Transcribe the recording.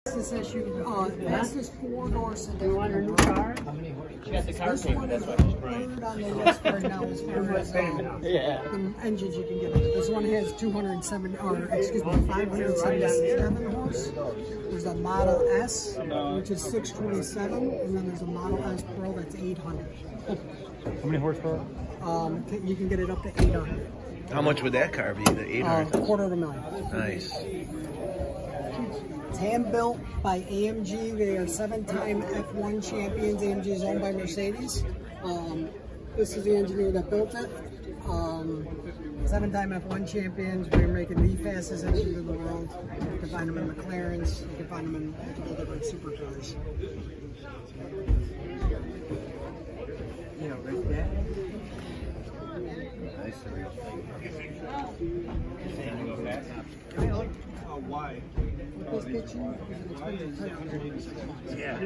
This issue, this is 4-door sedan. You want a new car? She got the car This payment, one that's is why she's crying. third on the list right now as far as the engines you can get. This one has 577 horse. There's a Model S, which is 627, and then there's a Model S Pro that's 800. How many horsepower? You can get it up to 800. How much would that car be? The 800? $250,000. Nice. It's hand-built by AMG. They are 7-time F1 champions. AMG is owned by Mercedes. This is the engineer that built it. 7-time F1 champions. We're making the fastest engines in the world. You can find them in McLarens. You can find them in multiple different supercars. Yeah, right there. Why? This picture, Yeah.